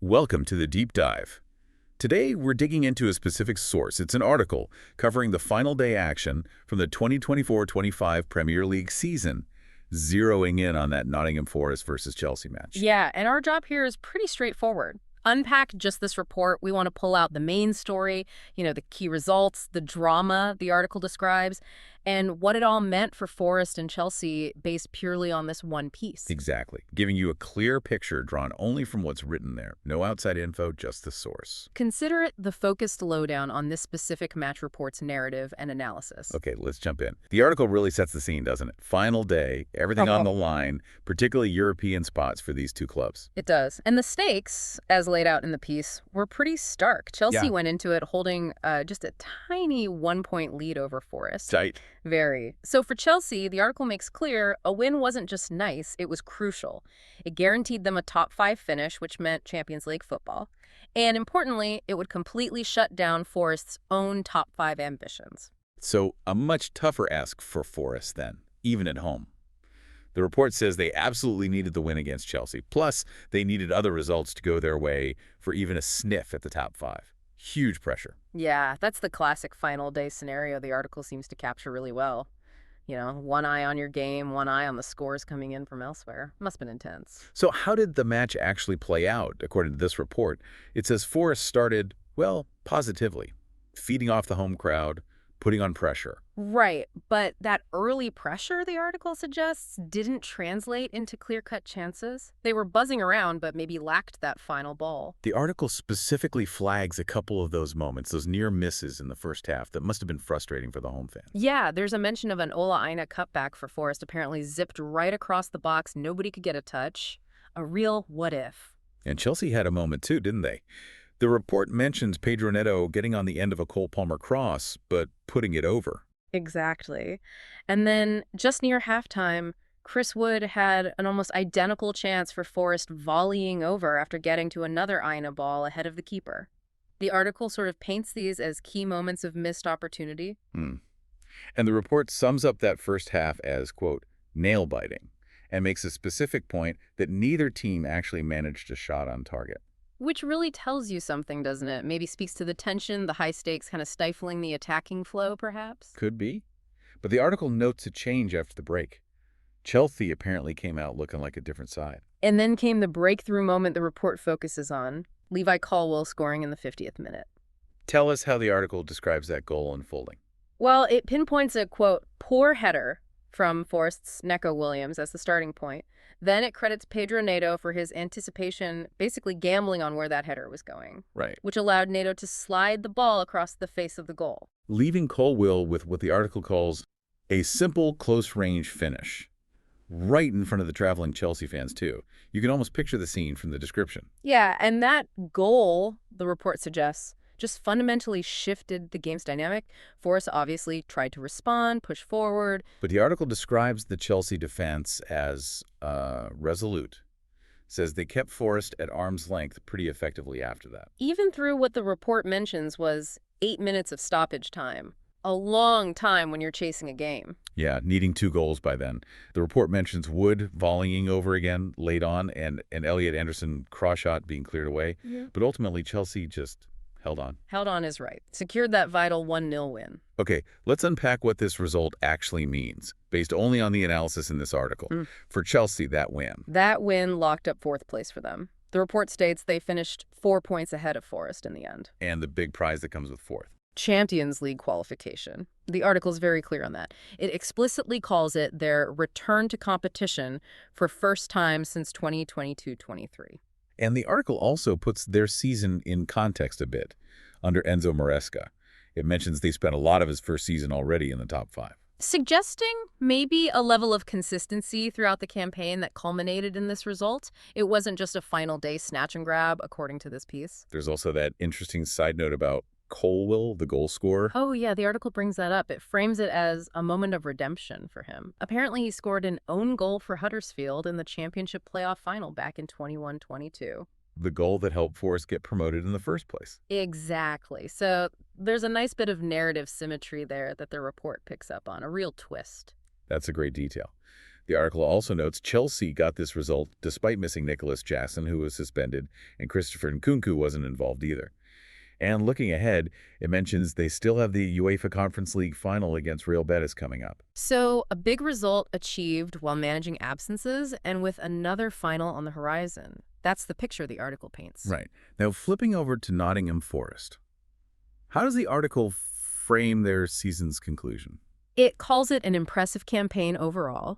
Welcome to the Deep Dive. Today, we're digging into a specific source. It's an article covering the final day action from the 2024-25 Premier League season, zeroing in on that Nottingham Forest versus Chelsea match. Yeah, and our job here is pretty straightforward. Unpack just this report. We want to pull out the main story, the key results, the drama the article describes, and what it all meant for Forest and Chelsea based purely on this one piece. Exactly. Giving you a clear picture drawn only from what's written there. No outside info, just the source. Consider it the focused lowdown on this specific match report's narrative and analysis. Okay, let's jump in. The article really sets the scene, doesn't it? Final day, everything on the line, particularly European spots for these two clubs. It does. And the stakes, as laid out in the piece, were pretty stark. Chelsea went into it holding just a tiny 1-point lead over Forest. Tight. Very. So for Chelsea, the article makes clear a win wasn't just nice, it was crucial. It guaranteed them a top 5 finish, which meant Champions League football. And importantly, it would completely shut down Forest's own top 5 ambitions. So a much tougher ask for Forest then, even at home. The report says they absolutely needed the win against Chelsea. Plus, they needed other results to go their way for even a sniff at the top 5. Huge pressure. Yeah, that's the classic final day scenario the article seems to capture really well. One eye on your game, one eye on the scores coming in from elsewhere. Must have been intense. So how did the match actually play out, according to this report? It says Forest started, well, positively, feeding off the home crowd, putting on pressure. Right, but that early pressure, the article suggests, didn't translate into clear-cut chances. They were buzzing around, but maybe lacked that final ball. The article specifically flags a couple of those moments, those near misses in the first half that must have been frustrating for the home fans. Yeah, there's a mention of an Ola Aina cutback for Forest, apparently zipped right across the box. Nobody could get a touch. A real what if. And Chelsea had a moment too, didn't they? The report mentions Pedro Neto getting on the end of a Cole Palmer cross, but putting it over. Exactly. And then just near halftime, Chris Wood had an almost identical chance for Forest volleying over after getting to another Aina ball ahead of the keeper. The article sort of paints these as key moments of missed opportunity. And the report sums up that first half as, quote, nail-biting, and makes a specific point that neither team actually managed a shot on target. Which really tells you something, doesn't it? Maybe speaks to the tension, the high stakes kind of stifling the attacking flow, perhaps? Could be. But the article notes a change after the break. Chelsea apparently came out looking like a different side. And then came the breakthrough moment the report focuses on, Levi Colwill scoring in the 50th minute. Tell us how the article describes that goal unfolding. Well, it pinpoints a, quote, poor header from Forest's Neco Williams as the starting point. Then it credits Pedro Neto for his anticipation, basically gambling on where that header was going. Right. Which allowed Neto to slide the ball across the face of the goal. Leaving Colwill with what the article calls a simple close-range finish. Right in front of the traveling Chelsea fans, too. You can almost picture the scene from the description. Yeah, and that goal, the report suggests, just fundamentally shifted the game's dynamic. Forest obviously tried to respond, push forward. But the article describes the Chelsea defense as resolute. Says they kept Forest at arm's length pretty effectively after that. Even through what the report mentions was 8 minutes of stoppage time. A long time when you're chasing a game. Yeah, needing 2 goals by then. The report mentions Wood volleying over again late on and Elliot Anderson cross shot being cleared away. Yeah. But ultimately, Chelsea just held on. Held on is right. Secured that vital 1-0 win. Okay, let's unpack what this result actually means, based only on the analysis in this article. For Chelsea, that win. That win locked up 4th place for them. The report states they finished 4 points ahead of Forest in the end. And the big prize that comes with 4th. Champions League qualification. The article is very clear on that. It explicitly calls it their return to competition for first time since 2022-23. And the article also puts their season in context a bit under Enzo Maresca. It mentions they spent a lot of his first season already in the top 5. Suggesting maybe a level of consistency throughout the campaign that culminated in this result. It wasn't just a final day snatch and grab, according to this piece. There's also that interesting side note about Colwill, the goal scorer. Oh, yeah, the article brings that up. It frames it as a moment of redemption for him. Apparently, he scored an own goal for Huddersfield in the championship playoff final back in 21-22. The goal that helped Forest get promoted in the first place. Exactly. So there's a nice bit of narrative symmetry there that the report picks up on, a real twist. That's a great detail. The article also notes Chelsea got this result despite missing Nicholas Jackson, who was suspended, and Christopher Nkunku wasn't involved either. And looking ahead, it mentions they still have the UEFA Conference League final against Real Betis coming up. So, a big result achieved while managing absences and with another final on the horizon. That's the picture the article paints. Right. Now, flipping over to Nottingham Forest, how does the article frame their season's conclusion? It calls it an impressive campaign overall,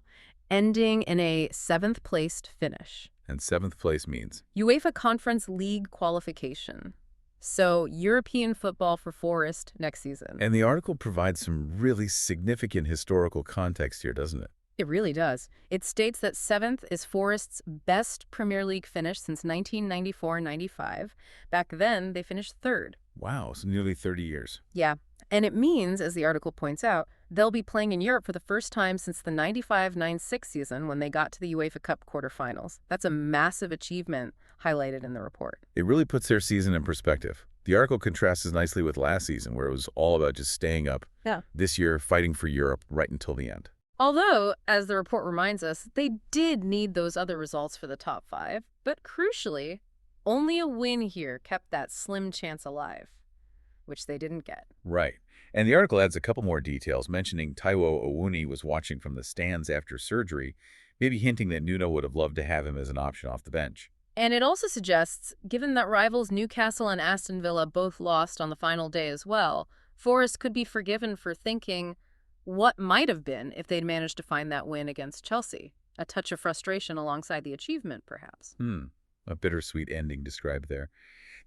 ending in a 7th-placed finish. And 7th place means? UEFA Conference League qualification. So, European football for Forest next season. And the article provides some really significant historical context here, doesn't it? It really does. It states that 7th is Forest's best Premier League finish since 1994-95. Back then, they finished 3rd. Wow, so nearly 30 years. Yeah, and it means, as the article points out, they'll be playing in Europe for the first time since the 95-96 season when they got to the UEFA Cup quarterfinals. That's a massive achievement highlighted in the report. It really puts their season in perspective. The article contrasts nicely with last season, where it was all about just staying up. Yeah. This year, fighting for Europe right until the end. Although, as the report reminds us, they did need those other results for the top 5, but crucially, only a win here kept that slim chance alive, which they didn't get. Right. And the article adds a couple more details, mentioning Taiwo Awuni was watching from the stands after surgery, maybe hinting that Nuno would have loved to have him as an option off the bench. And it also suggests, given that rivals Newcastle and Aston Villa both lost on the final day as well, Forest could be forgiven for thinking what might have been if they'd managed to find that win against Chelsea. A touch of frustration alongside the achievement, perhaps. A bittersweet ending described there.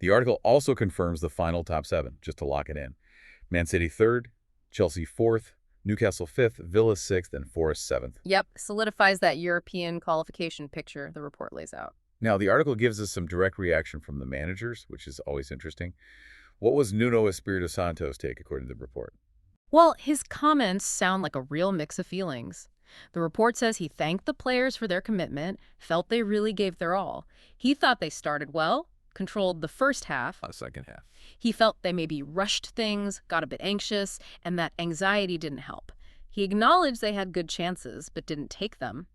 The article also confirms the final top 7, just to lock it in. Man City 3rd, Chelsea 4th, Newcastle 5th, Villa 6th, and Forest 7th. Yep, solidifies that European qualification picture the report lays out. Now, the article gives us some direct reaction from the managers, which is always interesting. What was Nuno Espirito Santo's take, according to the report? Well, his comments sound like a real mix of feelings. The report says he thanked the players for their commitment, felt they really gave their all. He thought they started well, controlled the first half. Second half. He felt they maybe rushed things, got a bit anxious, and that anxiety didn't help. He acknowledged they had good chances, but didn't take them.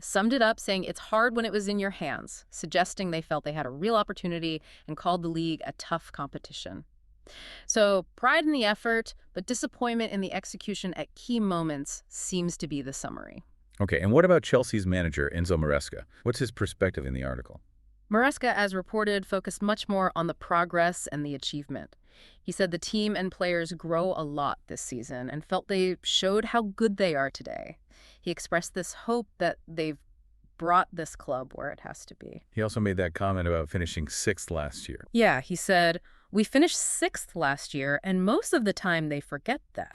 Summed it up saying it's hard when it was in your hands, suggesting they felt they had a real opportunity and called the league a tough competition. So pride in the effort, but disappointment in the execution at key moments seems to be the summary. Okay, and what about Chelsea's manager, Enzo Maresca? What's his perspective in the article? Maresca, as reported, focused much more on the progress and the achievement. He said the team and players grow a lot this season and felt they showed how good they are today. He expressed this hope that they've brought this club where it has to be. He also made that comment about finishing 6th last year. Yeah, he said, "We finished 6th last year, and most of the time they forget that."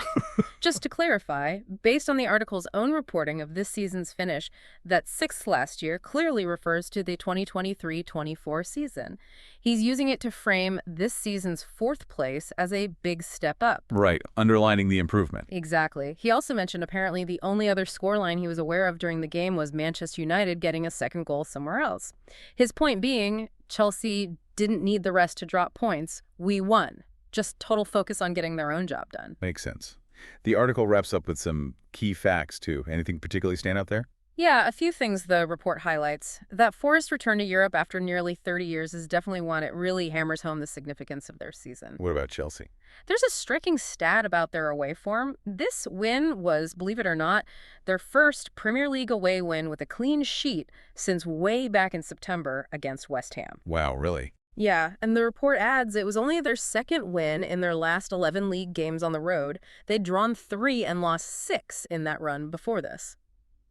Just to clarify, based on the article's own reporting of this season's finish, that 6th last year clearly refers to the 2023-24 season. He's using it to frame this season's 4th place as a big step up. Right, underlining the improvement. Exactly. He also mentioned apparently the only other scoreline he was aware of during the game was Manchester United getting a second goal somewhere else. His point being, Chelsea didn't need the rest to drop points. We won. Just total focus on getting their own job done. Makes sense. The article wraps up with some key facts, too. Anything particularly stand out there? Yeah, a few things the report highlights. That Forest return to Europe after nearly 30 years is definitely one. It really hammers home the significance of their season. What about Chelsea? There's a striking stat about their away form. This win was, believe it or not, their first Premier League away win with a clean sheet since way back in September against West Ham. Wow, really? Yeah, and the report adds it was only their second win in their last 11 league games on the road. They'd drawn 3 and lost 6 in that run before this.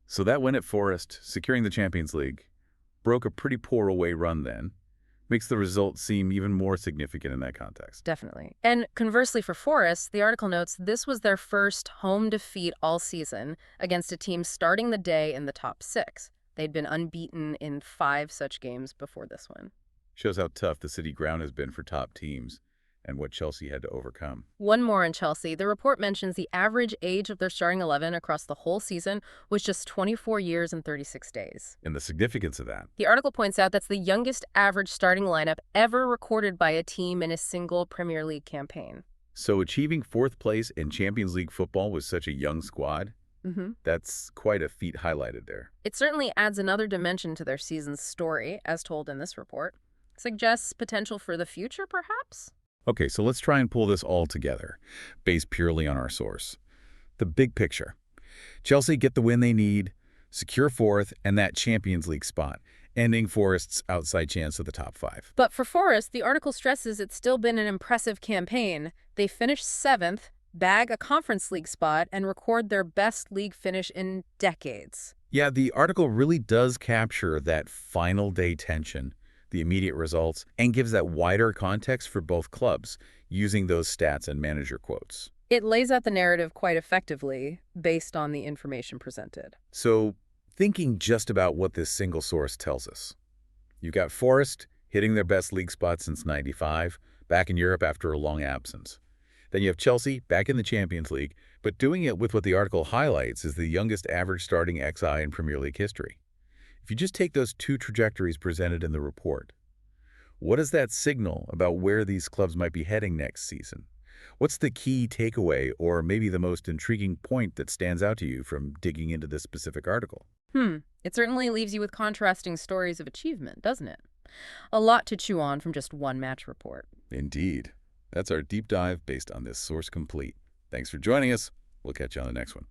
So that win at Forest, securing the Champions League, broke a pretty poor away run then. Makes the result seem even more significant in that context. Definitely. And conversely for Forest, the article notes this was their first home defeat all season against a team starting the day in the top 6. They'd been unbeaten in 5 such games before this one. Shows how tough the city ground has been for top teams and what Chelsea had to overcome. One more on Chelsea. The report mentions the average age of their starting 11 across the whole season was just 24 years and 36 days. And the significance of that. The article points out that's the youngest average starting lineup ever recorded by a team in a single Premier League campaign. So achieving 4th place in Champions League football with such a young squad, Hmm. That's quite a feat highlighted there. It certainly adds another dimension to their season's story, as told in this report. Suggests potential for the future, perhaps? Okay, so let's try and pull this all together, based purely on our source. The big picture. Chelsea get the win they need, secure fourth, and that Champions League spot, ending Forest's outside chance of the top five. But for Forest, the article stresses it's still been an impressive campaign. They finished seventh, bag a Conference League spot, and record their best league finish in decades. Yeah, the article really does capture that final day tension, the immediate results, and gives that wider context for both clubs, using those stats and manager quotes. It lays out the narrative quite effectively based on the information presented. So, thinking just about what this single source tells us. You've got Forest hitting their best league spot since '95, back in Europe after a long absence. Then you have Chelsea back in the Champions League, but doing it with what the article highlights is the youngest average starting XI in Premier League history. If you just take those two trajectories presented in the report, what does that signal about where these clubs might be heading next season? What's the key takeaway or maybe the most intriguing point that stands out to you from digging into this specific article? It certainly leaves you with contrasting stories of achievement, doesn't it? A lot to chew on from just one match report. Indeed. That's our deep dive based on this source complete. Thanks for joining us. We'll catch you on the next one.